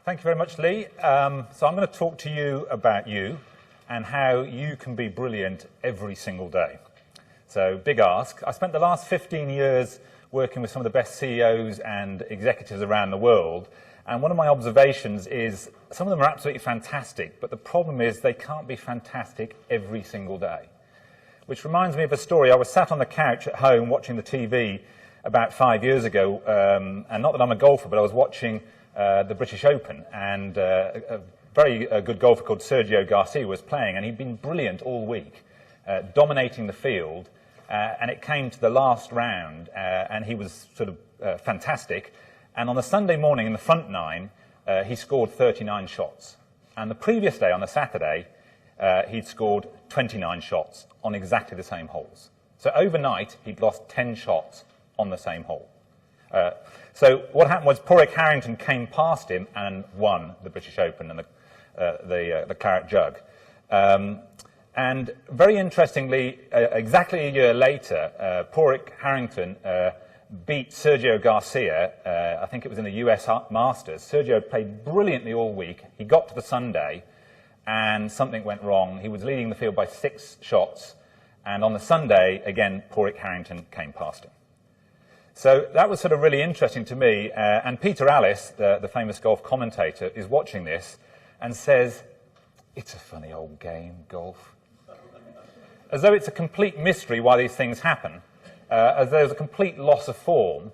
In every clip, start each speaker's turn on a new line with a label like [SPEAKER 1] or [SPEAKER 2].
[SPEAKER 1] Thank you very much, Lee. So I'm going to talk to you about you and how you can be brilliant every single day. So, big ask. I spent the last 15 years working with some of the best CEOs and executives around the world, and one of my observations is some of them are absolutely fantastic, but the problem is they can't be fantastic every single day. Which reminds me of a story. I was sat on the couch at home watching the TV about 5 years ago, and not that I'm a golfer, but I was watching the British Open, and a very good golfer called Sergio Garcia was playing, and he'd been brilliant all week, dominating the field, and it came to the last round, and he was sort of fantastic. And on the Sunday morning in the front nine, he scored 39 shots. And the previous day, on the Saturday, he'd scored 29 shots on exactly the same holes. So overnight, he'd lost 10 shots on the same hole. So what happened was Padraig Harrington came past him and won the British Open and the Claret Jug. And very interestingly, exactly a year later, Padraig Harrington beat Sergio Garcia. I think it was in the US Masters. Sergio played brilliantly all week. He got to the Sunday and something went wrong. He was leading the field by 6 shots. And on the Sunday, again, Padraig Harrington came past him. So that was sort of really interesting to me. And Peter Alliss, the famous golf commentator, is watching this and says, "It's a funny old game, golf." As though it's a complete mystery why these things happen, as though there's a complete loss of form.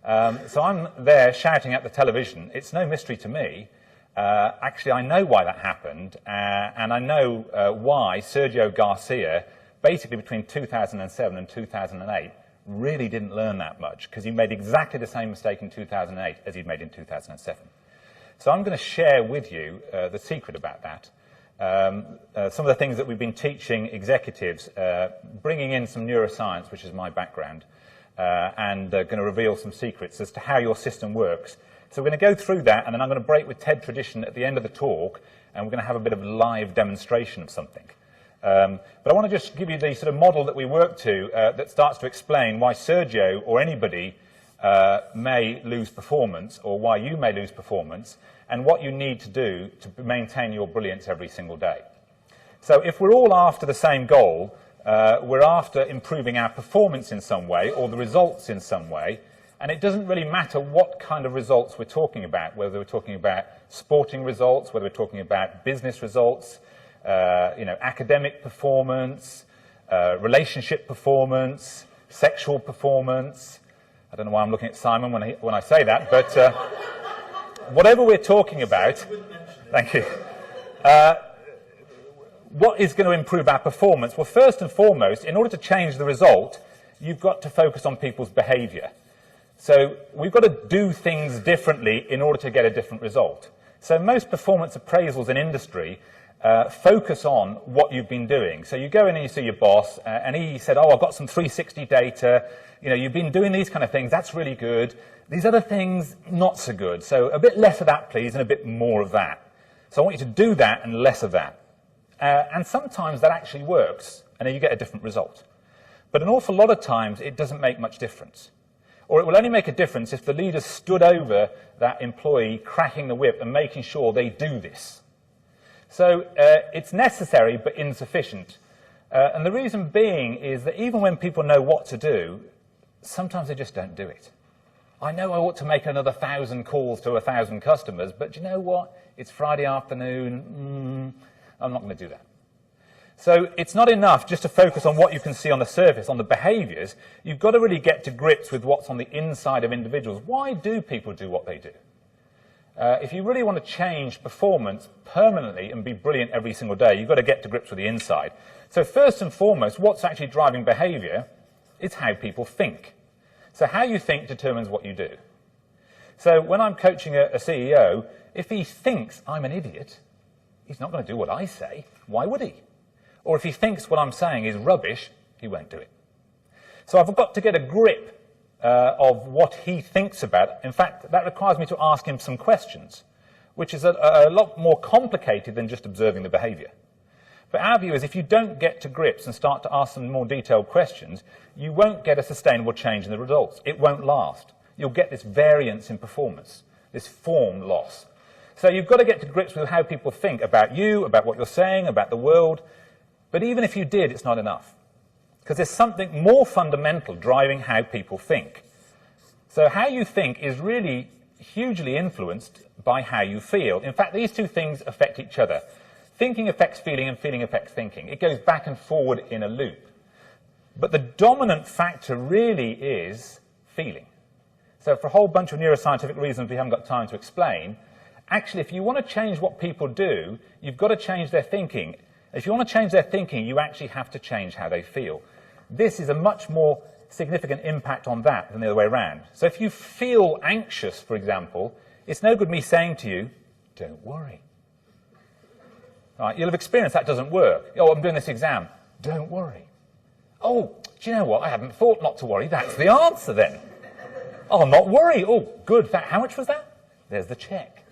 [SPEAKER 1] So I'm there shouting at the television. It's no mystery to me. Actually, I know why that happened, and I know why Sergio Garcia, basically between 2007 and 2008, really didn't learn that much, because he made exactly the same mistake in 2008 as he'd made in 2007. So I'm going to share with you the secret about that. Some of the things that we've been teaching executives, bringing in some neuroscience, which is my background, and going to reveal some secrets as to how your system works. So we're going to go through that, and then I'm going to break with TED tradition at the end of the talk, and we're going to have a bit of a live demonstration of something. But I want to just give you the sort of model that we work to that starts to explain why Sergio or anybody may lose performance, or why you may lose performance, and what you need to do to maintain your brilliance every single day. So if we're all after the same goal, we're after improving our performance in some way, or the results in some way, and it doesn't really matter what kind of results we're talking about, whether we're talking about sporting results, whether we're talking about business results, academic performance, relationship performance, sexual performance. I don't know why I'm looking at Simon when I say that, but whatever we're talking about, thank you. What is going to improve our performance? Well, first and foremost, in order to change the result, you've got to focus on people's behaviour. So we've got to do things differently in order to get a different result. So most performance appraisals in industry focus on what you've been doing. So you go in and you see your boss, and he said, "Oh, I've got some 360 data. You've been doing these kind of things. That's really good. These other things, not so good. So a bit less of that, please, and a bit more of that. So I want you to do that and less of that." And sometimes that actually works, and then you get a different result. But an awful lot of times, it doesn't make much difference. Or it will only make a difference if the leader stood over that employee, cracking the whip and making sure they do this. So it's necessary but insufficient. And the reason being is that even when people know what to do, sometimes they just don't do it. I know I ought to make another 1,000 calls to 1,000 customers, but you know what? It's Friday afternoon. I'm not going to do that. So it's not enough just to focus on what you can see on the surface, on the behaviours. You've got to really get to grips with what's on the inside of individuals. Why do people do what they do? If you really want to change performance permanently and be brilliant every single day, you've got to get to grips with the inside. So first and foremost, what's actually driving behaviour is how people think. So how you think determines what you do. So when I'm coaching a CEO, if he thinks I'm an idiot, he's not going to do what I say. Why would he? Or if he thinks what I'm saying is rubbish, he won't do it. So I've got to get a grip of what he thinks about. In fact, that requires me to ask him some questions, which is a lot more complicated than just observing the behaviour. But our view is if you don't get to grips and start to ask some more detailed questions, you won't get a sustainable change in the results. It won't last. You'll get this variance in performance, this form loss. So you've got to get to grips with how people think about you, about what you're saying, about the world. But even if you did, it's not enough. Because there's something more fundamental driving how people think. So how you think is really hugely influenced by how you feel. In fact, these two things affect each other. Thinking affects feeling and feeling affects thinking. It goes back and forward in a loop. But the dominant factor really is feeling. So for a whole bunch of neuroscientific reasons we haven't got time to explain, actually, if you want to change what people do, you've got to change their thinking. If you want to change their thinking, you actually have to change how they feel. This is a much more significant impact on that than the other way around. So if you feel anxious, for example, it's no good me saying to you, don't worry. Right, you'll have experienced that doesn't work. Oh, I'm doing this exam. Don't worry. Oh, do you know what? I hadn't thought not to worry. That's the answer then. Oh, not worry. Oh, good. How much was that? There's the check.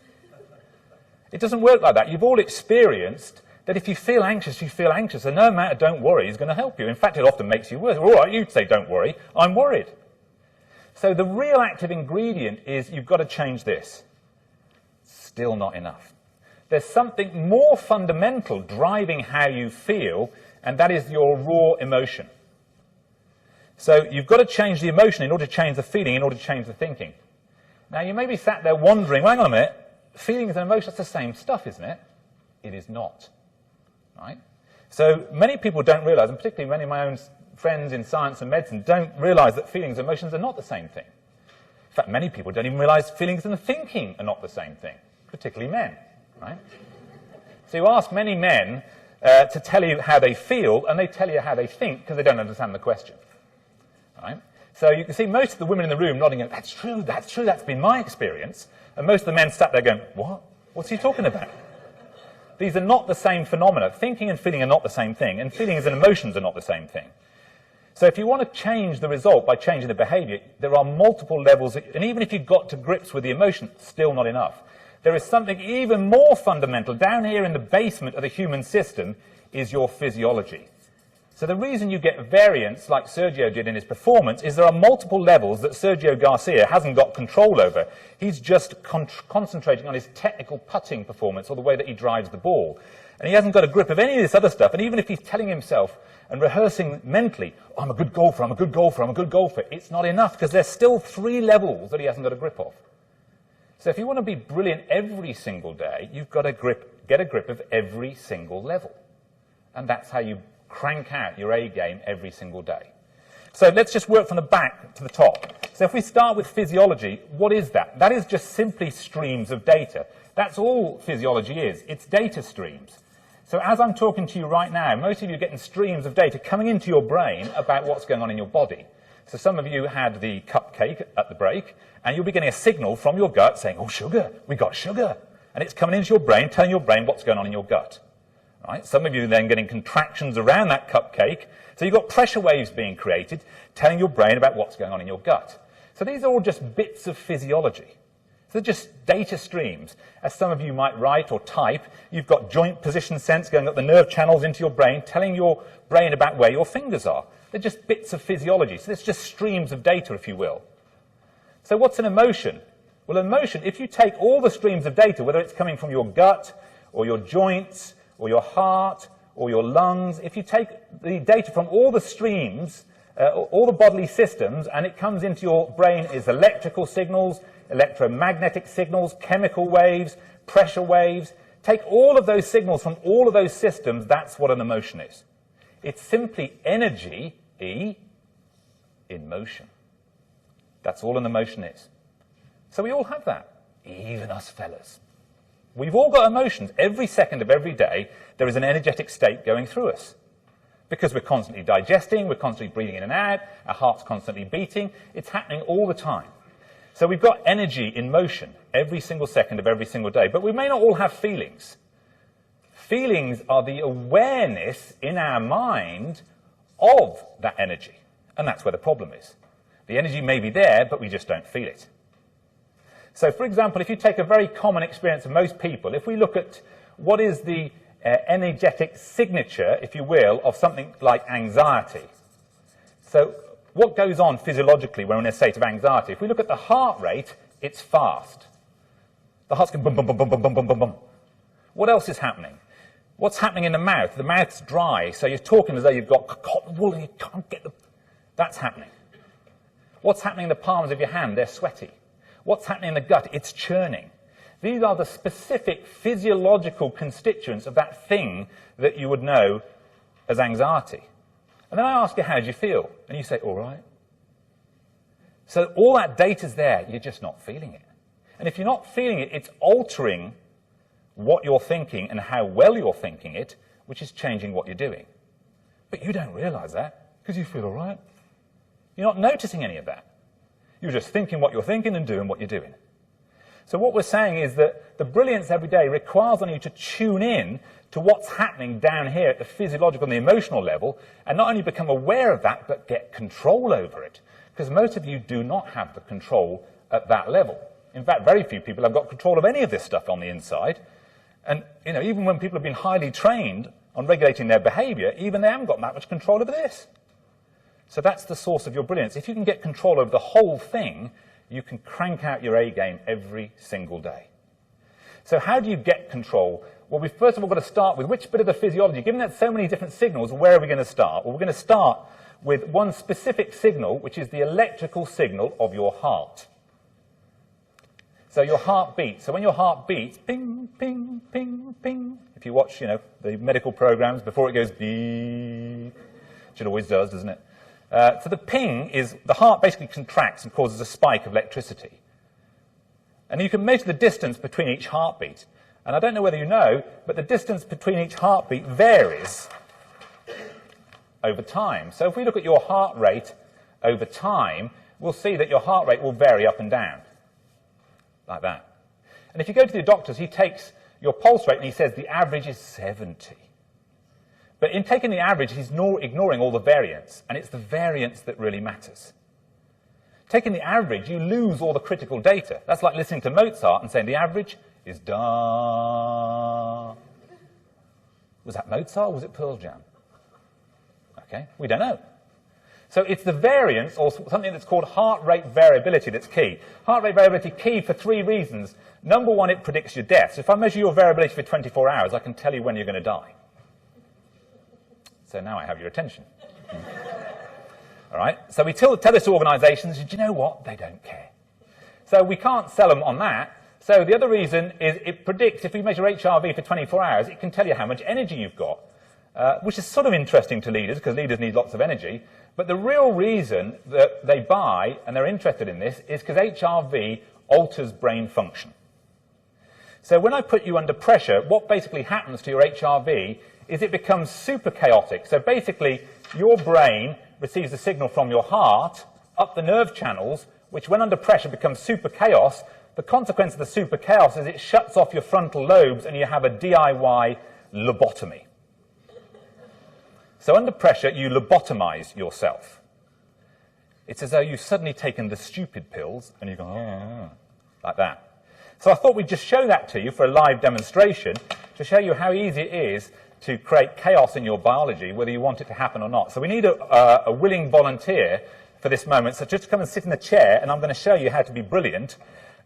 [SPEAKER 1] It doesn't work like that. You've all experienced that if you feel anxious, you feel anxious, and no amount of don't worry is going to help you. In fact, it often makes you worse. All right, you'd say don't worry, I'm worried. So the real active ingredient is you've got to change this. Still not enough. There's something more fundamental driving how you feel, and that is your raw emotion. So you've got to change the emotion in order to change the feeling, in order to change the thinking. Now, you may be sat there wondering, well, hang on a minute, feelings and emotions, that's the same stuff, isn't it? It is not. Right? So many people don't realize, and particularly many of my own friends in science and medicine don't realize that feelings and emotions are not the same thing. In fact, many people don't even realize feelings and thinking are not the same thing, particularly men. Right? So you ask many men to tell you how they feel, and they tell you how they think because they don't understand the question. Right? So you can see most of the women in the room nodding, that's true, that's been my experience. And most of the men sat there going, what? What's he talking about? These are not the same phenomena. Thinking and feeling are not the same thing, and feelings and emotions are not the same thing. So if you want to change the result by changing the behavior, there are multiple levels, and even if you got to grips with the emotion, still not enough. There is something even more fundamental. Down here in the basement of the human system is your physiology. So the reason you get variance, like Sergio did in his performance, is there are multiple levels that Sergio Garcia hasn't got control over. He's just concentrating on his technical putting performance, or the way that he drives the ball. And he hasn't got a grip of any of this other stuff. And even if he's telling himself and rehearsing mentally, oh, I'm a good golfer, I'm a good golfer, I'm a good golfer, it's not enough, because there's still 3 levels that he hasn't got a grip of. So if you want to be brilliant every single day, you've got to get a grip of every single level. And that's how you crank out your A game every single day. So let's just work from the back to the top. So if we start with physiology, what is that? That is just simply streams of data. That's all physiology is. It's data streams. So as I'm talking to you right now, most of you are getting streams of data coming into your brain about what's going on in your body. So some of you had the cupcake at the break, and you'll be getting a signal from your gut saying, oh, sugar, we got sugar. And it's coming into your brain, telling your brain what's going on in your gut. Right? Some of you are then getting contractions around that cupcake. So you've got pressure waves being created, telling your brain about what's going on in your gut. So these are all just bits of physiology. So they're just data streams. As some of you might write or type, you've got joint position sense going up the nerve channels into your brain, telling your brain about where your fingers are. They're just bits of physiology. So it's just streams of data, if you will. So what's an emotion? Well, emotion, if you take all the streams of data, whether it's coming from your gut or your joints, or your heart, or your lungs, if you take the data from all the streams, all the bodily systems, and it comes into your brain as electrical signals, electromagnetic signals, chemical waves, pressure waves, take all of those signals from all of those systems, that's what an emotion is. It's simply energy, E, in motion. That's all an emotion is. So we all have that, even us fellas. We've all got emotions. Every second of every day, there is an energetic state going through us. Because we're constantly digesting, we're constantly breathing in and out, our heart's constantly beating. It's happening all the time. So we've got energy in motion every single second of every single day. But we may not all have feelings. Feelings are the awareness in our mind of that energy. And that's where the problem is. The energy may be there, but we just don't feel it. So, for example, if you take a very common experience of most people, if we look at what is the energetic signature, if you will, of something like anxiety. So what goes on physiologically when we're in a state of anxiety? If we look at the heart rate, it's fast. The heart's going boom, boom, boom, boom, boom, boom, boom, boom, boom. What else is happening? What's happening in the mouth? The mouth's dry, so you're talking as though you've got cotton wool and you can't get the... That's happening. What's happening in the palms of your hand? They're sweaty. What's happening in the gut? It's churning. These are the specific physiological constituents of that thing that you would know as anxiety. And then I ask you, how do you feel? And you say, all right. So all that data's there, you're just not feeling it. And if you're not feeling it, it's altering what you're thinking and how well you're thinking it, which is changing what you're doing. But you don't realize that because you feel all right. You're not noticing any of that. You're just thinking what you're thinking and doing what you're doing. So what we're saying is that the brilliance every day requires on you to tune in to what's happening down here at the physiological and the emotional level, and not only become aware of that, but get control over it. Because most of you do not have the control at that level. In fact, very few people have got control of any of this stuff on the inside. And even when people have been highly trained on regulating their behaviour, even they haven't got that much control over this. So that's the source of your brilliance. If you can get control over the whole thing, you can crank out your A game every single day. So how do you get control? Well, we've first of all got to start with which bit of the physiology. Given that so many different signals, where are we going to start? Well, we're going to start with one specific signal, which is the electrical signal of your heart. So your heart beats. So when your heart beats, ping, ping, ping, ping. If you watch, the medical programs, before it goes beep, which it always does, doesn't it? So the ping is, the heart basically contracts and causes a spike of electricity. And you can measure the distance between each heartbeat. And I don't know whether you know, but the distance between each heartbeat varies over time. So if we look at your heart rate over time, we'll see that your heart rate will vary up and down, like that. And if you go to the doctors, he takes your pulse rate and he says the average is 70. But in taking the average, he's ignoring all the variance, and it's the variance that really matters. Taking the average, you lose all the critical data. That's like listening to Mozart and saying the average is da. Was that Mozart or was it Pearl Jam? Okay, we don't know. So it's the variance, or something that's called heart rate variability, that's key. Heart rate variability key for 3 reasons. Number one, it predicts your death. So if I measure your variability for 24 hours, I can tell you when you're going to die. So now I have your attention. All right, so we tell this to organisations, do you know what? They don't care. So we can't sell them on that. So the other reason is it predicts, if we measure HRV for 24 hours, it can tell you how much energy you've got, which is sort of interesting to leaders, because leaders need lots of energy. But the real reason that they buy, and they're interested in this, is because HRV alters brain function. So when I put you under pressure, what basically happens to your HRV is it becomes super chaotic. So basically, your brain receives a signal from your heart up the nerve channels, which when under pressure becomes super chaos. The consequence of the super chaos is it shuts off your frontal lobes and you have a DIY lobotomy. So under pressure, you lobotomize yourself. It's as though you've suddenly taken the stupid pills and you go, like that. So I thought we'd just show that to you for a live demonstration to show you how easy it is to create chaos in your biology, whether you want it to happen or not. So we need a willing volunteer for this moment. So just come and sit in the chair, and I'm going to show you how to be brilliant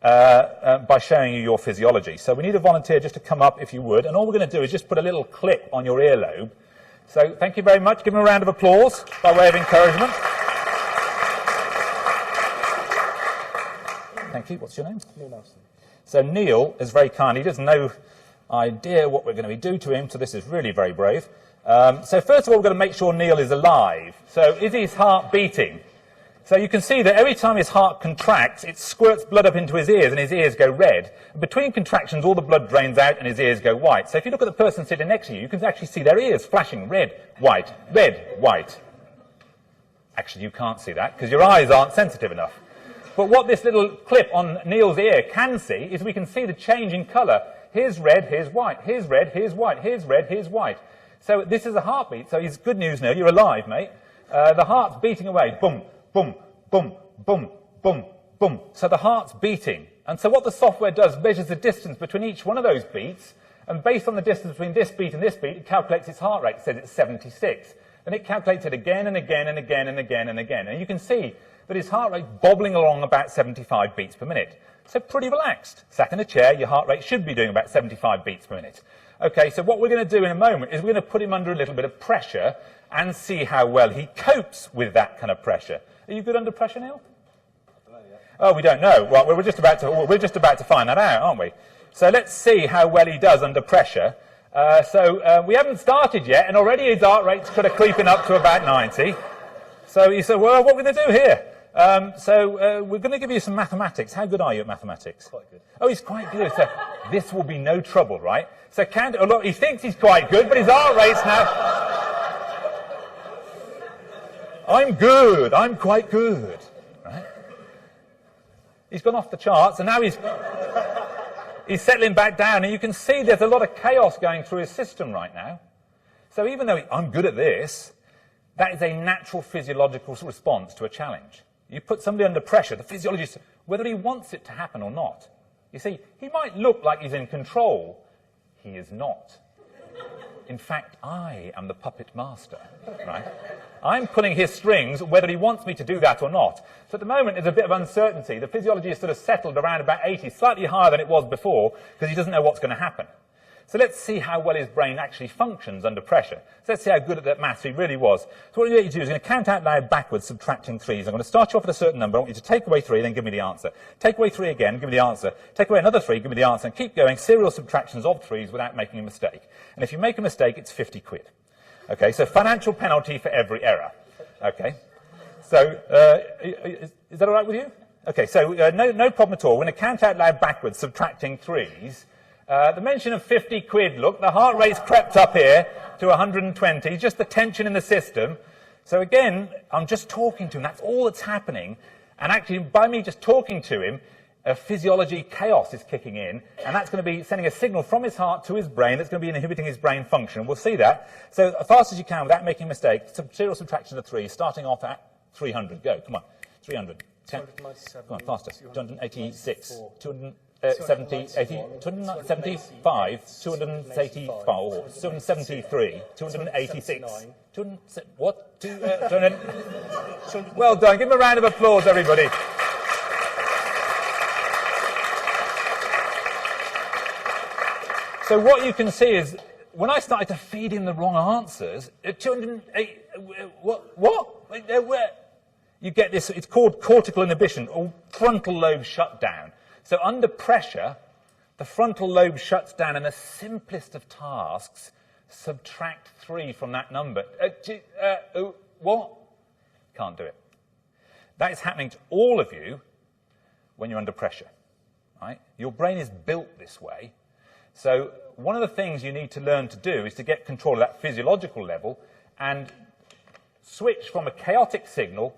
[SPEAKER 1] by showing you your physiology. So we need a volunteer just to come up, if you would. And all we're going to do is just put a little clip on your earlobe. So thank you very much. Give him a round of applause by way of encouragement. Thank you. What's your name?
[SPEAKER 2] Neil Nelson.
[SPEAKER 1] So Neil is very kind. He doesn't know idea what we're going to do to him, so this is really very brave. So first of all, we're going to make sure Neil is alive. So is his heart beating? So you can see that every time his heart contracts, it squirts blood up into his ears, and his ears go red. And between contractions, all the blood drains out, and his ears go white. So if you look at the person sitting next to you, you can actually see their ears flashing red, white, red, white. Actually, you can't see that, because your eyes aren't sensitive enough. But what this little clip on Neil's ear can see is we can see the change in colour. Here's red, here's white, here's red, here's white, here's red, here's white. So this is a heartbeat. So it's good news, Neil, you're alive, mate. The heart's beating away. Boom, boom, boom, boom, boom, boom. So the heart's beating. And so what the software does measures the distance between each one of those beats, and based on the distance between this beat and this beat, it calculates its heart rate. It says it's 76. Then it calculates it again and again and again and again and again. And you can see that his heart rate's bobbling along about 75 beats per minute. So pretty relaxed. Sat in a chair, your heart rate should be doing about 75 beats per minute. Okay, so what we're going to do in a moment is we're going to put him under a little bit of pressure and see how well he copes with that kind of pressure. Are you good under pressure, Neil? Oh, we don't know. Well, we're just about to find that out, aren't we? So let's see how well he does under pressure. We haven't started yet, and already his heart rate's kind of creeping up to about 90. So you said, well, what are we going to do here? We're going to give you some mathematics. How good are you at mathematics?
[SPEAKER 2] Quite good.
[SPEAKER 1] Oh, he's quite good. So this will be no trouble, right? So look, he thinks he's quite good, but his heart rate's now... I'm good. I'm quite good. Right? He's gone off the charts, and now he's settling back down, and you can see there's a lot of chaos going through his system right now. So even though I'm good at this, that is a natural physiological response to a challenge. You put somebody under pressure, the physiologist, whether he wants it to happen or not. You see, he might look like he's in control. He is not. In fact, I am the puppet master, right? I'm pulling his strings whether he wants me to do that or not. So at the moment, there's a bit of uncertainty. The physiology is sort of settled around about 80, slightly higher than it was before, because he doesn't know what's going to happen. So let's see how well his brain actually functions under pressure. So let's see how good at that maths he really was. So what I'm going to do is I'm going to count out loud backwards, subtracting threes. I'm going to start you off at a certain number. I want you to take away 3, then give me the answer. Take away 3 again, give me the answer. Take away another 3, give me the answer. And keep going, serial subtractions of 3s without making a mistake. And if you make a mistake, it's 50 quid. Okay, so financial penalty for every error. Okay, so is that all right with you? Okay, so no problem at all. We're going to count out loud backwards, subtracting 3s. The mention of 50 quid, look, the heart rate's crept up here to 120, just the tension in the system. So again, I'm just talking to him, that's all that's happening. And actually, by me just talking to him, physiology chaos is kicking in, and that's going to be sending a signal from his heart to his brain that's going to be inhibiting his brain function. We'll see that. So as fast as you can, without making a mistake, serial subtraction of 3, starting off at 300. Go, come on, 300. 10. Come on, faster. 286, 270, 80, 275, 284, 273, 286, what? Well done. Give him a round of applause, everybody. So what you can see is, when I started to feed him the wrong answers, 208, where? You get this, it's called cortical inhibition, or frontal lobe shutdown. So under pressure, the frontal lobe shuts down, and the simplest of tasks, subtract 3 from that number. What? Can't do it. That is happening to all of you when you're under pressure. Right? Your brain is built this way. So one of the things you need to learn to do is to get control of that physiological level and switch from a chaotic signal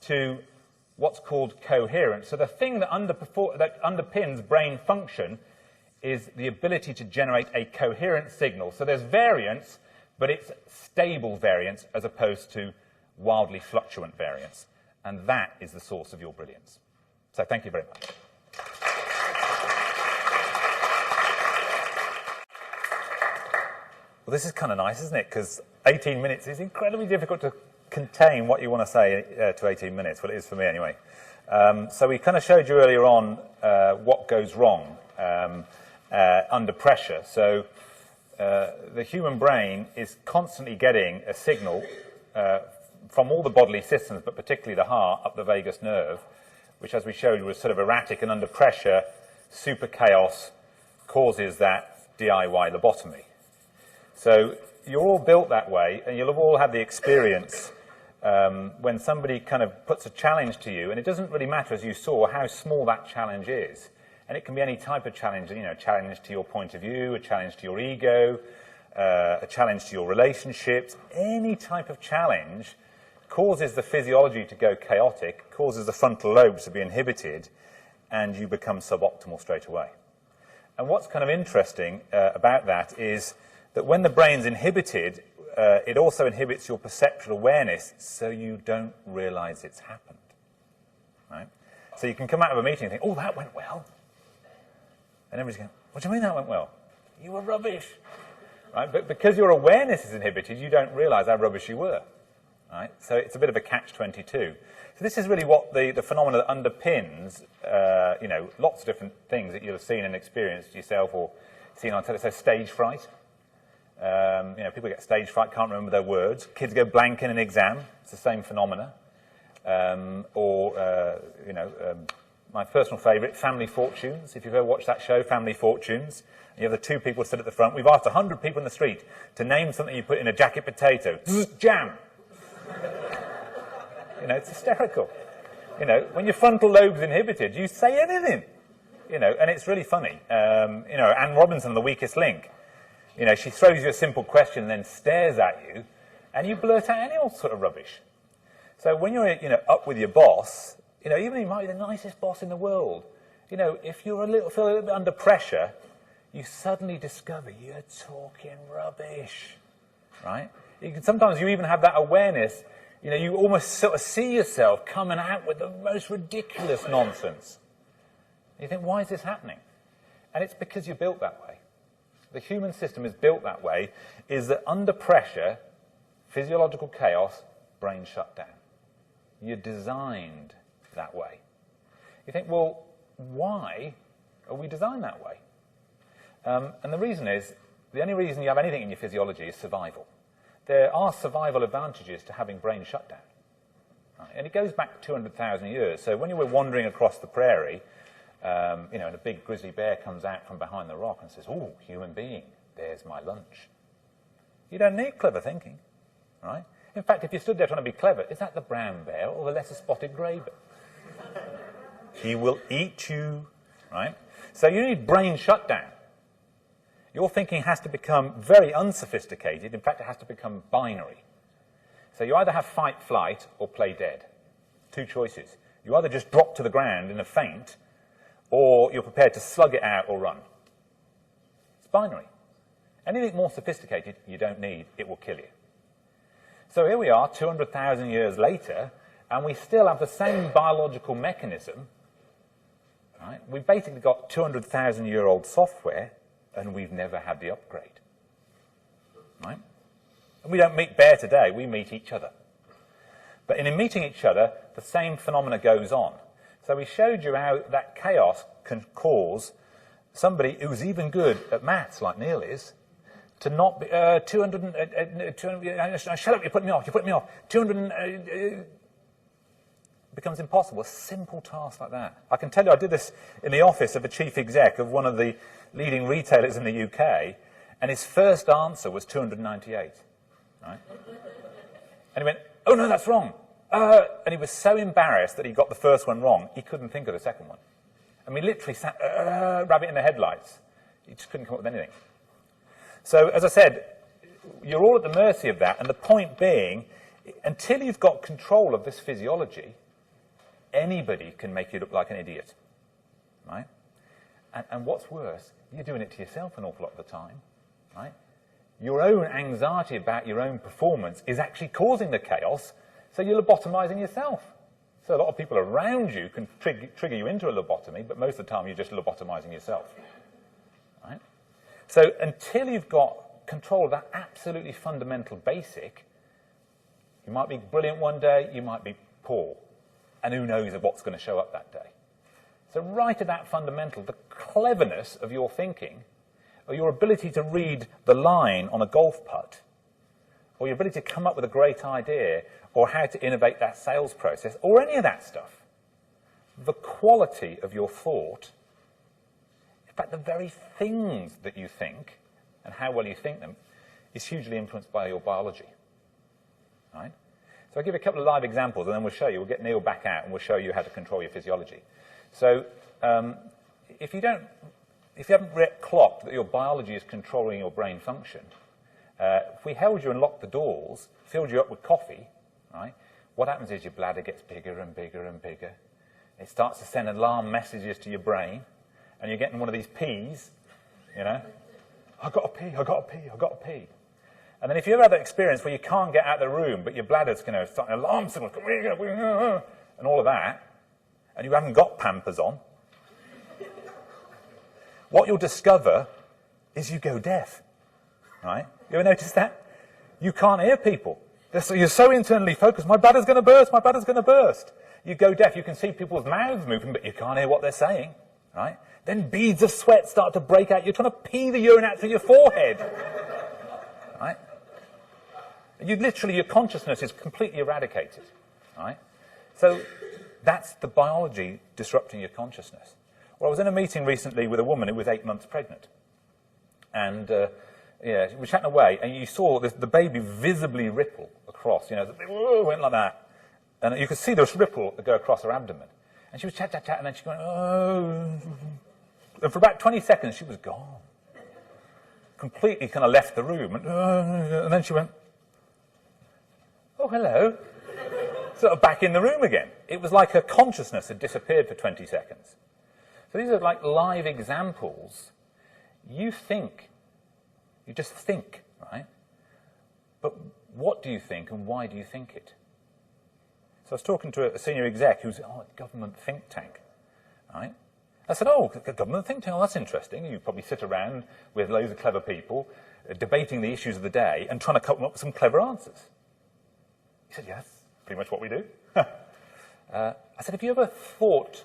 [SPEAKER 1] to what's called coherence. So the thing that underpins brain function is the ability to generate a coherent signal. So there's variance, but it's stable variance as opposed to wildly fluctuant variance. And that is the source of your brilliance. So thank you very much. Well, this is kind of nice, isn't it? Because 18 minutes is incredibly difficult to contain what you want to say to 18 minutes. Well, it is for me anyway. So we kind of showed you earlier on what goes wrong under pressure. So the human brain is constantly getting a signal from all the bodily systems, but particularly the heart, up the vagus nerve, which, as we showed you, was sort of erratic, and under pressure, super chaos causes that DIY lobotomy. So you're all built that way, and you'll have all had the experience when somebody kind of puts a challenge to you, and it doesn't really matter, as you saw, how small that challenge is. And it can be any type of challenge, you know, a challenge to your point of view, a challenge to your ego, a challenge to your relationships. Any type of challenge causes the physiology to go chaotic, causes the frontal lobes to be inhibited, and you become suboptimal straight away. And what's kind of interesting about that is that when the brain's inhibited, it also inhibits your perceptual awareness, so you don't realize it's happened. Right? So you can come out of a meeting and think, oh, that went well. And everybody's going, what do you mean that went well? You were rubbish. Right? But because your awareness is inhibited, you don't realize how rubbish you were. right? So it's a bit of a catch-22. So this is really what the phenomena that underpins, lots of different things that you'll have seen and experienced yourself or seen on television. So stage fright. People get stage fright, can't remember their words. Kids go blank in an exam. It's the same phenomena. My personal favourite, Family Fortunes. If you've ever watched that show, Family Fortunes, you have the two people sit at the front. We've asked 100 people in the street to name something you put in a jacket potato. Jam. It's hysterical. When your frontal lobe's inhibited, you say anything. And it's really funny. Anne Robinson, The Weakest Link. She throws you a simple question and then stares at you, and you blurt out any old sort of rubbish. So when you're, up with your boss, even he might be the nicest boss in the world, if you're feel a little bit under pressure, you suddenly discover you're talking rubbish, right? Sometimes you even have that awareness, you almost sort of see yourself coming out with the most ridiculous nonsense. You think, why is this happening? And it's because you're built that way. The human system is built that way, is that under pressure, physiological chaos, brain shut down. You're designed that way. You think, well, why are we designed that way? And the reason is, the only reason you have anything in your physiology is survival. There are survival advantages to having brain shutdown. Right? And it goes back 200,000 years. So when you were wandering across the prairie, and a big grizzly bear comes out from behind the rock and says, "Oh, human being, there's my lunch." You don't need clever thinking, right? In fact, if you stood there trying to be clever, is that the brown bear or the lesser spotted grey bear? He will eat you, right? So you need brain shutdown. Your thinking has to become very unsophisticated. In fact, it has to become binary. So you either have fight, flight, or play dead. Two choices. You either just drop to the ground in a faint, or you're prepared to slug it out or run. It's binary. Anything more sophisticated, you don't need. It will kill you. So here we are, 200,000 years later, and we still have the same biological mechanism. Right? We've basically got 200,000-year-old software, and we've never had the upgrade. Right? And we don't meet bear today, we meet each other. But in meeting each other, the same phenomena goes on. So we showed you how that chaos can cause somebody who's even good at maths, like Neil is, to not be, 200, shut up, you're putting me off, 200, becomes impossible, a simple task like that. I can tell you I did this in the office of a chief exec of one of the leading retailers in the UK, and his first answer was 298, right? And he went, "Oh no, that's wrong." And he was so embarrassed that he got the first one wrong, he couldn't think of the second one. I mean, literally sat, rabbit in the headlights. He just couldn't come up with anything. So, as I said, you're all at the mercy of that, and the point being, until you've got control of this physiology, anybody can make you look like an idiot, right? And what's worse, you're doing it to yourself an awful lot of the time, right? Your own anxiety about your own performance is actually causing the chaos, so you're lobotomizing yourself. So a lot of people around you can trigger you into a lobotomy, but most of the time you're just lobotomizing yourself, right? So until you've got control of that absolutely fundamental basic, you might be brilliant one day, you might be poor, and who knows what's going to show up that day. So right at that fundamental, the cleverness of your thinking, or your ability to read the line on a golf putt, or your ability to come up with a great idea, or how to innovate that sales process, or any of that stuff, the quality of your thought, in fact, the very things that you think, and how well you think them, is hugely influenced by your biology, right? So I'll give you a couple of live examples, and then we'll show you. We'll get Neil back out, and we'll show you how to control your physiology. So if you haven't clocked that your biology is controlling your brain function, if we held you and locked the doors, filled you up with coffee, right, what happens is your bladder gets bigger and bigger and bigger. It starts to send alarm messages to your brain, and you're getting one of these pees, I've got to pee, I've got to pee, I've got to pee. And then if you ever have that experience where you can't get out of the room, but your bladder's going to start an alarm signal, and all of that, and you haven't got Pampers on, what you'll discover is you go deaf, right? You ever notice that? You can't hear people. So you're so internally focused, my bladder's going to burst, my bladder's going to burst. You go deaf, you can see people's mouths moving, but you can't hear what they're saying, right? Then beads of sweat start to break out. You're trying to pee the urine out through your forehead, right? Your consciousness is completely eradicated, right? So that's the biology disrupting your consciousness. Well, I was in a meeting recently with a woman who was 8 months pregnant. And we were chatting away, and you saw the baby visibly ripple across, went like that. And you could see this ripple go across her abdomen. And she was chat, and then she went, oh. And for about 20 seconds, she was gone. Completely kind of left the room. And then she went, oh, hello. Sort of back in the room again. It was like her consciousness had disappeared for 20 seconds. So these are like live examples. You just think, right? But what do you think and why do you think it? So I was talking to a senior exec who's a government think tank, right? I said, oh, a government think tank, oh, that's interesting. You probably sit around with loads of clever people debating the issues of the day and trying to come up with some clever answers. He said, yes, pretty much what we do. I said, have you ever thought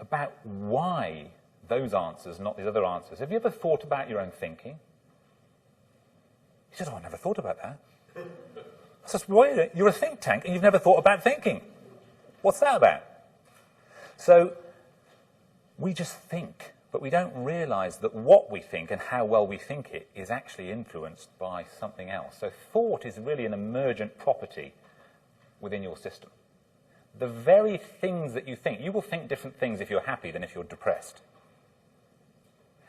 [SPEAKER 1] about why those answers, not these other answers? Have you ever thought about your own thinking? He said, oh, I never thought about that. I said, well, you're a think tank and you've never thought about thinking. What's that about? So we just think, but we don't realize that what we think and how well we think it is actually influenced by something else. So thought is really an emergent property within your system. The very things that you think, you will think different things if you're happy than if you're depressed.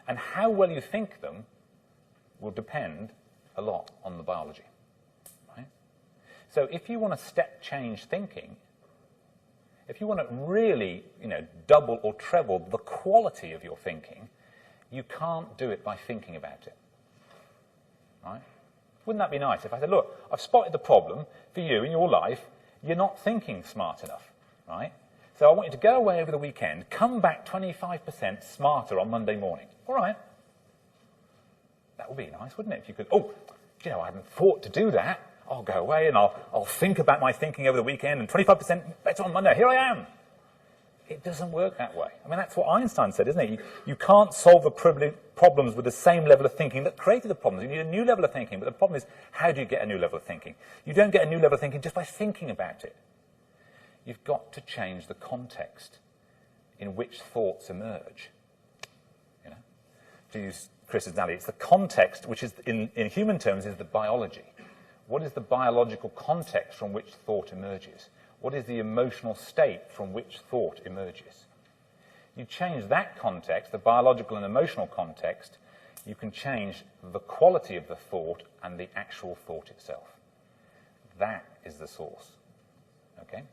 [SPEAKER 1] And how well you think them will depend a lot on the biology. Right? So if you want to step change thinking, if you want to really, double or treble the quality of your thinking, you can't do it by thinking about it. Right? Wouldn't that be nice if I said, look, I've spotted the problem for you in your life, you're not thinking smart enough, right? So I want you to go away over the weekend, come back 25% smarter on Monday morning. All right. That would be nice, wouldn't it? If you could, I hadn't thought to do that. I'll go away and I'll think about my thinking over the weekend and 25% better on Monday. Here I am. It doesn't work that way. I mean, that's what Einstein said, isn't it? You can't solve the problems with the same level of thinking that created the problems. You need a new level of thinking. But the problem is, how do you get a new level of thinking? You don't get a new level of thinking just by thinking about it. You've got to change the context in which thoughts emerge. To use Chris's analogy, it's the context, which is, in human terms, is the biology. What is the biological context from which thought emerges? What is the emotional state from which thought emerges? You change that context, the biological and emotional context, you can change the quality of the thought and the actual thought itself. That is the source. Okay?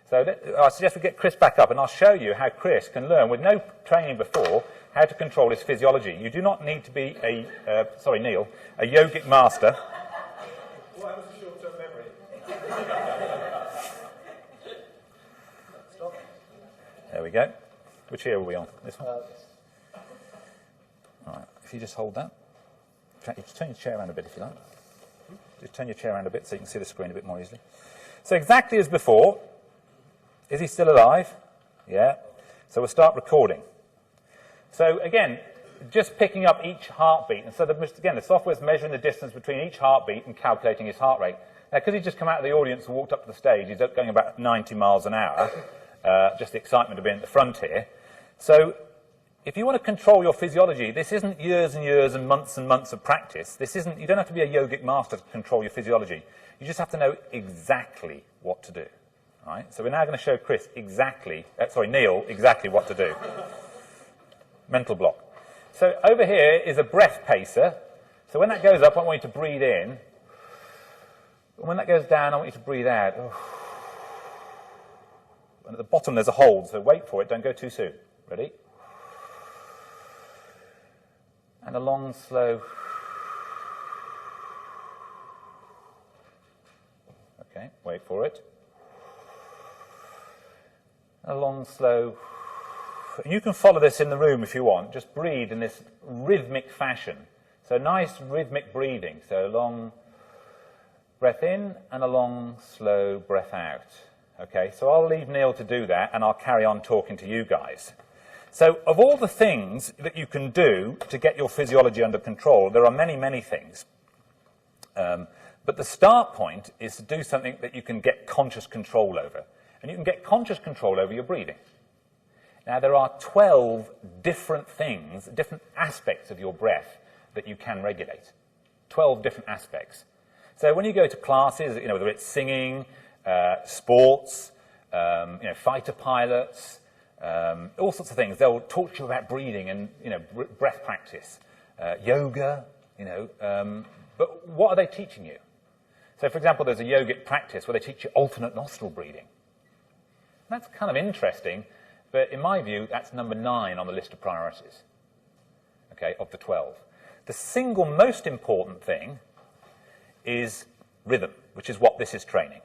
[SPEAKER 1] So I suggest we get Chris back up, and I'll show you how Chris can learn, with no training before, how to control his physiology. You do not need to be Neil, a yogic master.
[SPEAKER 2] Well, that was a short-term memory. Stop.
[SPEAKER 1] There we go. Which ear are we on? This one? All right. If you just hold that. Just turn your chair around a bit if you like. Just turn your chair around a bit so you can see the screen a bit more easily. So exactly as before. Is he still alive? Yeah. So we'll start recording. So again, just picking up each heartbeat. And so the software's measuring the distance between each heartbeat and calculating his heart rate. Now, because he's just come out of the audience and walked up to the stage, he's going about 90 miles an hour. Just the excitement of being at the front here. So if you want to control your physiology, this isn't years and years and months of practice. You don't have to be a yogic master to control your physiology. You just have to know exactly what to do. Right? So we're now going to show Neil exactly what to do. Mental block. So over here is a breath pacer. So when that goes up, I want you to breathe in. And when that goes down, I want you to breathe out. And at the bottom, there's a hold, so wait for it. Don't go too soon. Ready? And a long, slow. Okay, wait for it. A long, slow. And you can follow this in the room if you want. Just breathe in this rhythmic fashion. So nice rhythmic breathing. So long, Breath in and a long, slow breath out. Okay, so I'll leave Neil to do that, and I'll carry on talking to you guys. So of all the things that you can do to get your physiology under control, there are many, many things. But the start point is to do something that you can get conscious control over. And you can get conscious control over your breathing. Now, there are 12 different things, different aspects of your breath that you can regulate. 12 different aspects. So when you go to classes, whether it's singing, sports, fighter pilots, all sorts of things, they'll talk to you about breathing and, breath practice, yoga, but what are they teaching you? So, for example, there's a yogic practice where they teach you alternate nostril breathing. That's kind of interesting, but in my view, that's number 9 on the list of priorities, okay, of the 12. The single most important thing is rhythm, which is what this is training.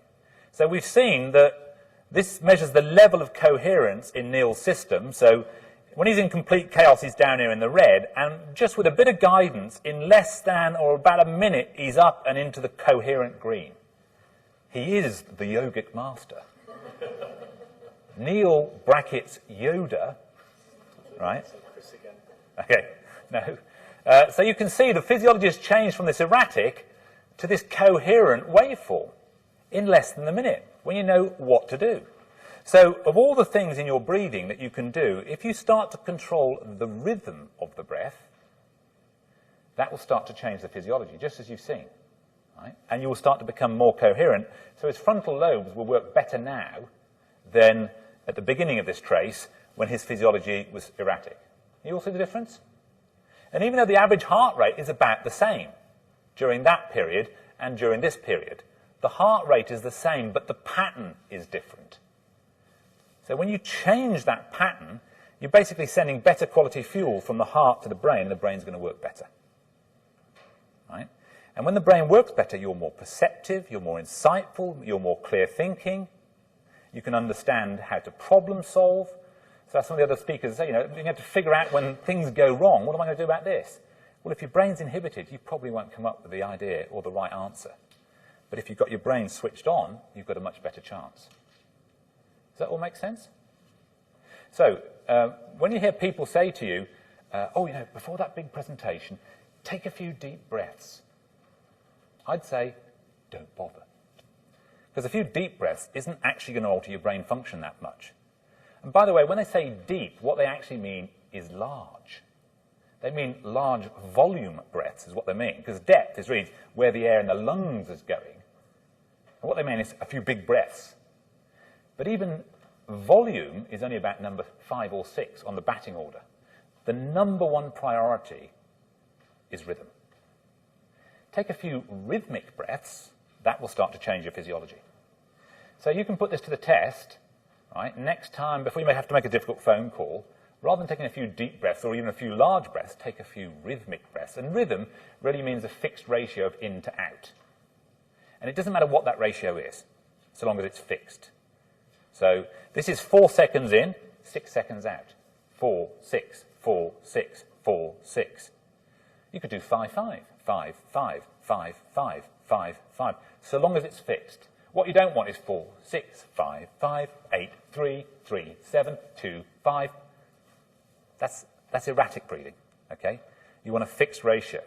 [SPEAKER 1] So we've seen that this measures the level of coherence in Neil's system. So when he's in complete chaos, he's down here in the red, and just with a bit of guidance, in less than or about a minute, he's up and into the coherent green. He is the yogic master. Neil brackets Yoda, right? Okay, no. So you can see the physiology has changed from this erratic to this coherent waveform in less than a minute when you know what to do. So of all the things in your breathing that you can do, if you start to control the rhythm of the breath, that will start to change the physiology, just as you've seen. Right? And you will start to become more coherent. So his frontal lobes will work better now than at the beginning of this trace when his physiology was erratic. You all see the difference? And even though the average heart rate is about the same during that period and during this period, the heart rate is the same, but the pattern is different. So when you change that pattern, you're basically sending better quality fuel from the heart to the brain, and the brain's going to work better. Right? And when the brain works better, you're more perceptive, you're more insightful, you're more clear thinking. You can understand how to problem solve. So as some of the other speakers say, you have to figure out when things go wrong, what am I going to do about this? Well, if your brain's inhibited, you probably won't come up with the idea or the right answer. But if you've got your brain switched on, you've got a much better chance. Does that all make sense? So when you hear people say to you, before that big presentation, take a few deep breaths, I'd say, don't bother. Because a few deep breaths isn't actually going to alter your brain function that much. And by the way, when they say deep, what they actually mean is large. They mean large volume breaths is what they mean, because depth is really where the air in the lungs is going. And what they mean is a few big breaths. But even volume is only about number 5 or 6 on the batting order. The number 1 priority is rhythm. Take a few rhythmic breaths, that will start to change your physiology. So you can put this to the test, right? Next time, before you may have to make a difficult phone call, rather than taking a few deep breaths or even a few large breaths, take a few rhythmic breaths. And rhythm really means a fixed ratio of in to out. And it doesn't matter what that ratio is, so long as it's fixed. So this is 4 seconds in, 6 seconds out. 4, 6, 4, 6, 4, 6. You could do 5, 5, 5, 5, 5, 5, 5, 5, so long as it's fixed. What you don't want is 4, 6, 5, 5, 8, 3, 3, 7, 2, 5. That's erratic breathing, okay? You want a fixed ratio.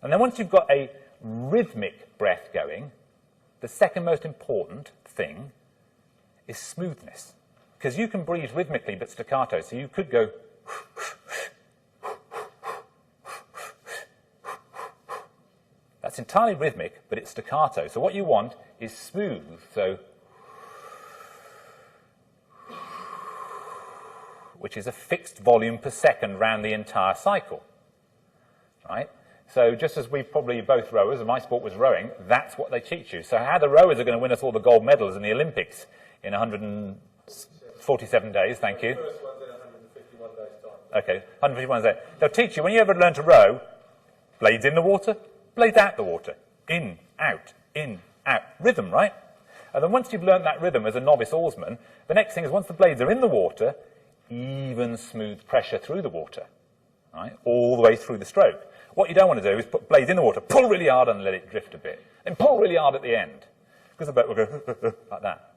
[SPEAKER 1] And then once you've got a rhythmic breath going, the second most important thing is smoothness. Because you can breathe rhythmically but staccato, so you could go that's entirely rhythmic, but it's staccato. So what you want is smooth. So which is a fixed volume per second round the entire cycle, right? So just as we probably both rowers, and my sport was rowing, that's what they teach you. So how the rowers are going to win us all the gold medals in the Olympics in 147 days, thank you.
[SPEAKER 2] The first one's in 151 days' time.
[SPEAKER 1] Okay, 151 days. They'll teach you, when you ever learn to row, blades in the water, blades out the water, in, out, rhythm, right? And then once you've learned that rhythm as a novice oarsman, the next thing is once the blades are in the water, even smooth pressure through the water, right, all the way through the stroke. What you don't want to do is put blades in the water, pull really hard and let it drift a bit, and pull really hard at the end, because the boat will go like that.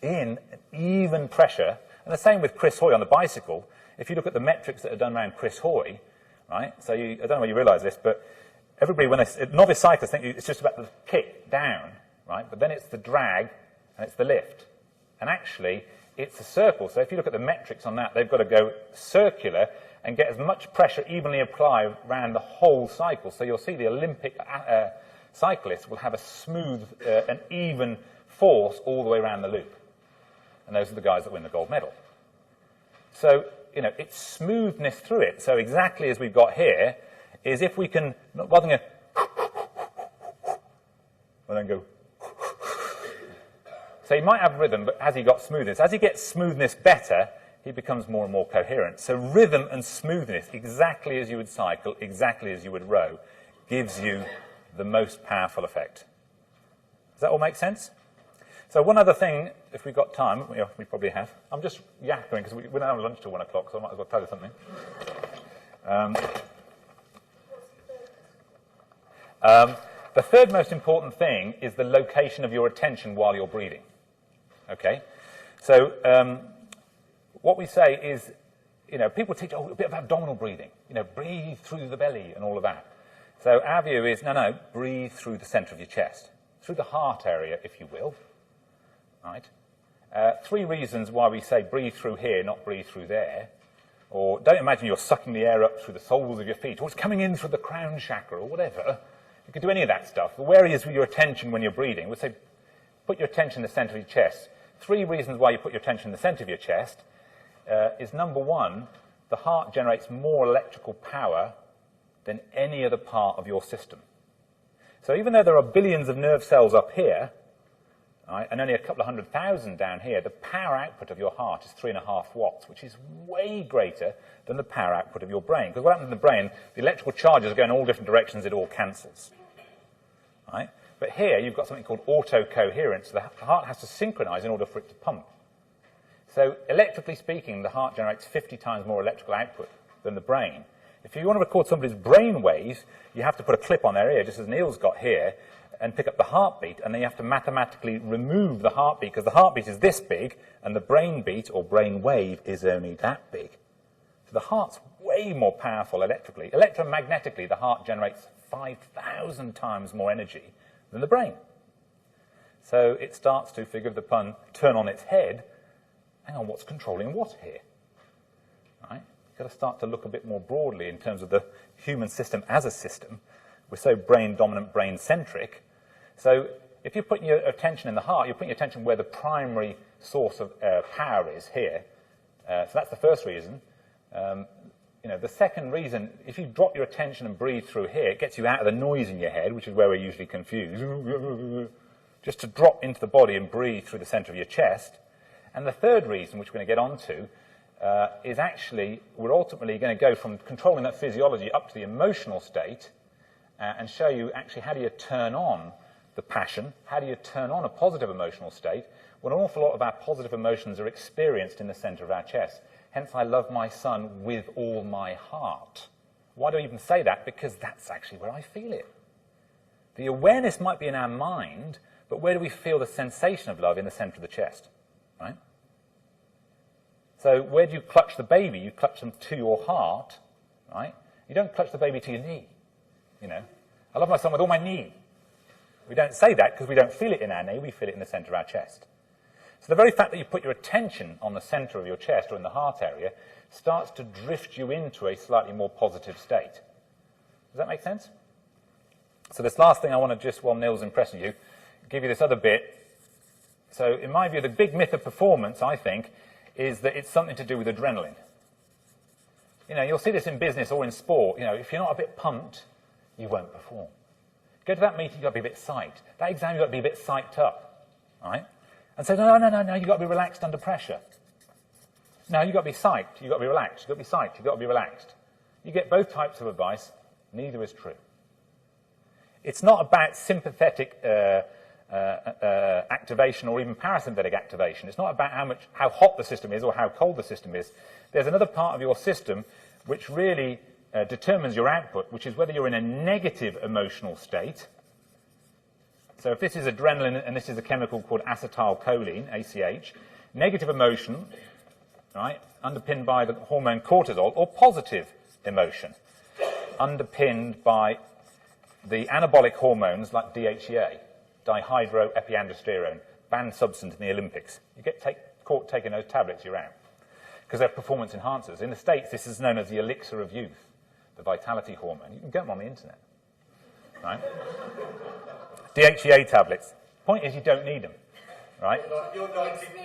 [SPEAKER 1] In an even pressure, and the same with Chris Hoy on the bicycle. If you look at the metrics that are done around Chris Hoy, right, so I don't know whether you realise this, but everybody, when novice cyclists think it's just about the kick down, right, but then it's the drag and it's the lift. And actually, it's a circle. So if you look at the metrics on that, they've got to go circular and get as much pressure evenly applied around the whole cycle. So you'll see the Olympic cyclists will have a smooth and even force all the way around the loop. And those are the guys that win the gold medal. So, you know, it's smoothness through it. So exactly as we've got here is if we can, rather than go, and then go. So he might have rhythm, but has he got smoothness? As he gets smoothness better, he becomes more and more coherent. So rhythm and smoothness, exactly as you would cycle, exactly as you would row, gives you the most powerful effect. Does that all make sense? So one other thing, if we've got time, we probably have. I'm just yapping because we don't have lunch till 1 o'clock, so I might as well tell you something. The third most important thing is the location of your attention while you're breathing. Okay? So what we say is, you know, people teach a bit of abdominal breathing. You know, breathe through the belly and all of that. So our view is, no, breathe through the center of your chest, through the heart area, if you will. Right? 3 reasons why we say breathe through here, not breathe through there. Or don't imagine you're sucking the air up through the soles of your feet, or it's coming in through the crown chakra, or whatever. You could do any of that stuff. But where is your attention when you're breathing? We'd say put your attention in the center of your chest. 3 reasons why you put your attention in the center of your chest is, number 1, the heart generates more electrical power than any other part of your system. So even though there are billions of nerve cells up here, right, and only a couple of 100,000 down here, the power output of your heart is 3.5 watts, which is way greater than the power output of your brain. Because what happens in the brain, the electrical charges go in all different directions, it all cancels. Right? But here, you've got something called auto-coherence. So the heart has to synchronize in order for it to pump. So electrically speaking, the heart generates 50 times more electrical output than the brain. If you want to record somebody's brain waves, you have to put a clip on their ear, just as Neil's got here, and pick up the heartbeat, and then you have to mathematically remove the heartbeat, because the heartbeat is this big, and the brain beat, or brain wave, is only that big. So the heart's way more powerful electrically. Electromagnetically, the heart generates 5,000 times more energy than the brain. So it starts to, forgive the pun, turn on its head. Hang on, what's controlling what here? Right? You've got to start to look a bit more broadly in terms of the human system as a system. We're so brain-dominant, brain-centric. So if you're putting your attention in the heart, you're putting your attention where the primary source of power is here. So that's the first reason. You know, the second reason, if you drop your attention and breathe through here, it gets you out of the noise in your head, which is where we're usually confused. Just to drop into the body and breathe through the center of your chest. And the third reason, which we're going to get onto, is actually we're ultimately going to go from controlling that physiology up to the emotional state and show you actually how do you turn on the passion, how do you turn on a positive emotional state when an awful lot of our positive emotions are experienced in the center of our chest. Hence, I love my son with all my heart. Why do I even say that? Because that's actually where I feel it. The awareness might be in our mind, but where do we feel the sensation of love? In the center of the chest, right? So where do you clutch the baby? You clutch them to your heart, right? You don't clutch the baby to your knee, you know. I love my son with all my knee. We don't say that because we don't feel it in our knee, we feel it in the center of our chest. So the very fact that you put your attention on the center of your chest or in the heart area starts to drift you into a slightly more positive state. Does that make sense? So this last thing I want to just, while Neil's impressing you, give you this other bit. So in my view, the big myth of performance, I think, is that it's something to do with adrenaline. You know, you'll see this in business or in sport. You know, if you're not a bit pumped, you won't perform. Go to that meeting, you've got to be a bit psyched. That exam, you've got to be a bit psyched up, right? And say, no, you've got to be relaxed under pressure. No, you've got to be psyched, you've got to be relaxed. You've got to be psyched, you've got to be relaxed. You get both types of advice, neither is true. It's not about sympathetic activation or even parasympathetic activation. It's not about how hot the system is or how cold the system is. There's another part of your system which really determines your output, which is whether you're in a negative emotional state. So if this is adrenaline and this is a chemical called acetylcholine, ACH, negative emotion, right, underpinned by the hormone cortisol, or positive emotion, underpinned by the anabolic hormones like DHEA, dihydroepiandrosterone, banned substance in the Olympics. You get caught taking those tablets, you're out. Because they're performance enhancers. In the States, this is known as the elixir of youth, the vitality hormone. You can get them on the internet. Right? DHEA tablets. Point is, you don't need them. Right?
[SPEAKER 2] You're 93,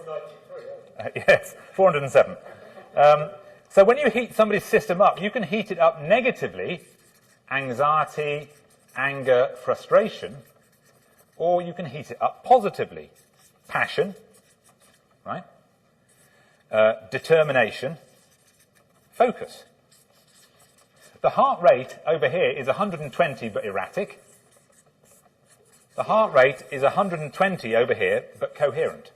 [SPEAKER 2] aren't you?
[SPEAKER 1] Yes, 407. So when you heat somebody's system up, you can heat it up negatively, anxiety, anger, frustration, or you can heat it up positively, passion, right? Determination, focus. The heart rate over here is 120 but erratic. The heart rate is 120 over here but coherent.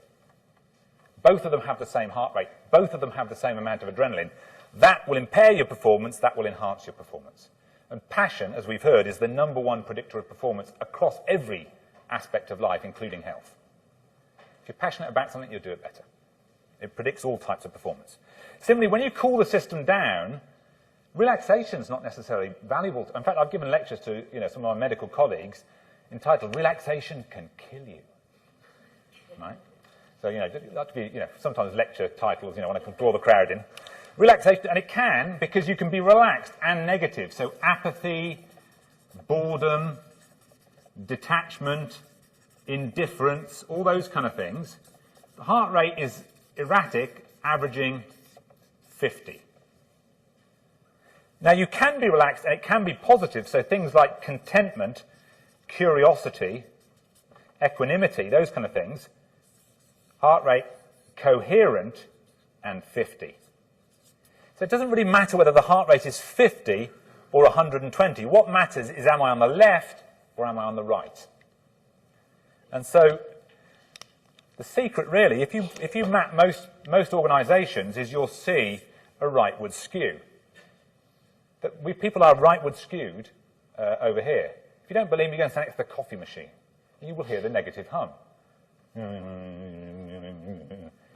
[SPEAKER 1] Both of them have the same heart rate. Both of them have the same amount of adrenaline. That will impair your performance, that will enhance your performance. And passion, as we've heard, is the #1 predictor of performance across every aspect of life, including health. If you're passionate about something, you'll do it better. It predicts all types of performance. Similarly, when you cool the system down, relaxation is not necessarily valuable. In fact, I've given lectures to some of my medical colleagues entitled "Relaxation Can Kill You." Right? So that to be sometimes lecture titles. When I can draw the crowd in. Relaxation, and it can because you can be relaxed and negative. So apathy, boredom, detachment, indifference, all those kind of things. The heart rate is erratic, averaging 50. Now, you can be relaxed and it can be positive, so things like contentment, curiosity, equanimity, those kind of things. Heart rate coherent and 50. So it doesn't really matter whether the heart rate is 50 or 120. What matters is, am I on the left or am I on the right? And so the secret really, if you map most organizations, is you'll see a rightward skew. That people are rightward skewed over here. If you don't believe me, go and stand next to the coffee machine. You will hear the negative hum. Do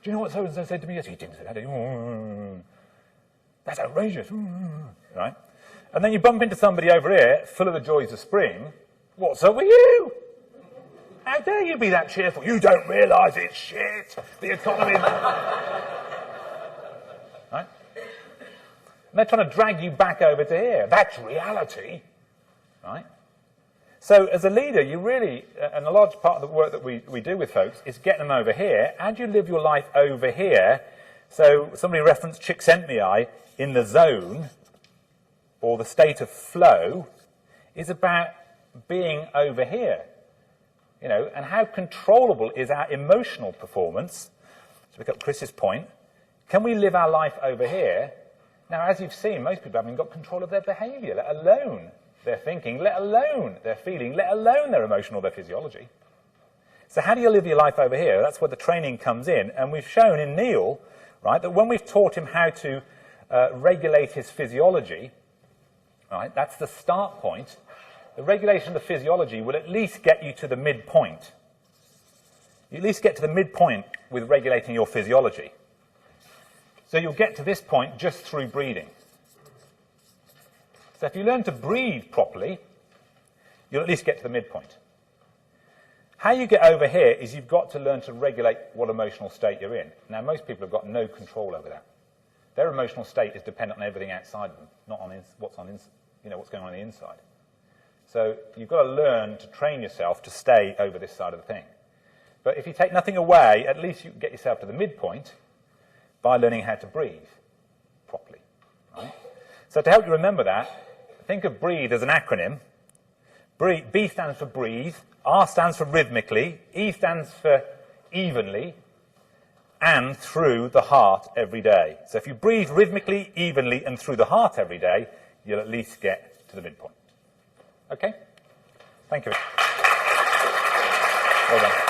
[SPEAKER 1] you know what so-and-so said to me yesterday? He didn't say that. That's outrageous. Right? And then you bump into somebody over here, full of the joys of spring. What's up with you? How dare you be that cheerful? You don't realise it's shit. The economy. Right? And they're trying to drag you back over to here. That's reality. Right? So as a leader, you really, and a large part of the work that we do with folks is get them over here. How do you live your life over here? So somebody referenced Csikszentmihalyi in the zone, or the state of flow, is about being over here. And how controllable is our emotional performance? To pick up Chris's point, can we live our life over here? Now, as you've seen, most people haven't got control of their behavior, let alone their thinking, let alone their feeling, let alone their emotional, their physiology. So how do you live your life over here? That's where the training comes in. And we've shown in Neil, right, that when we've taught him how to regulate his physiology, right, that's the start point. The regulation of the physiology will at least get you to the midpoint. You at least get to the midpoint with regulating your physiology. So you'll get to this point just through breathing. So if you learn to breathe properly, you'll at least get to the midpoint. How you get over here is you've got to learn to regulate what emotional state you're in. Now, most people have got no control over that. Their emotional state is dependent on everything outside of them, not on what's going on the inside. So you've got to learn to train yourself to stay over this side of the thing. But if you take nothing away, at least you can get yourself to the midpoint by learning how to breathe properly. Right? So to help you remember that, think of breathe as an acronym. B stands for breathe, R stands for rhythmically, E stands for evenly, and through the heart every day. So if you breathe rhythmically, evenly, and through the heart every day, you'll at least get to the midpoint. Okay? Thank you. Well done.